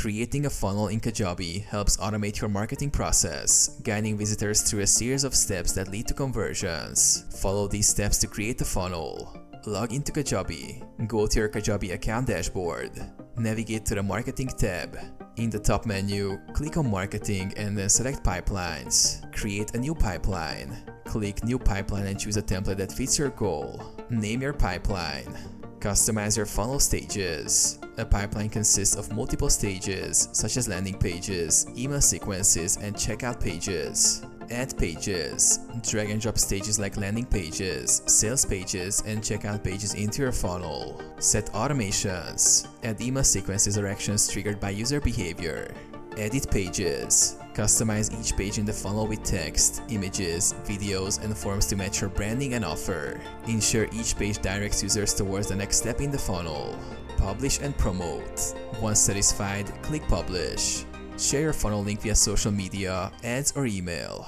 Creating a funnel in Kajabi helps automate your marketing process, guiding visitors through a series of steps that lead to conversions. Follow these steps to create a funnel. Log into Kajabi. Go to your Kajabi account dashboard. Navigate to the Marketing tab. In the top menu, click on Marketing and then select Pipelines. Create a new pipeline. Click New Pipeline and choose a template that fits your goal. Name your pipeline. Customize your funnel stages. A pipeline consists of multiple stages, such as landing pages, email sequences, and checkout pages. Add pages. Drag and drop stages like landing pages, sales pages, and checkout pages into your funnel. Set automations. Add email sequences or actions triggered by user behavior. Edit pages. Customize each page in the funnel with text, images, videos, and forms to match your branding and offer. Ensure each page directs users towards the next step in the funnel. Publish and promote. Once satisfied, click Publish. Share your funnel link via social media, ads, or email.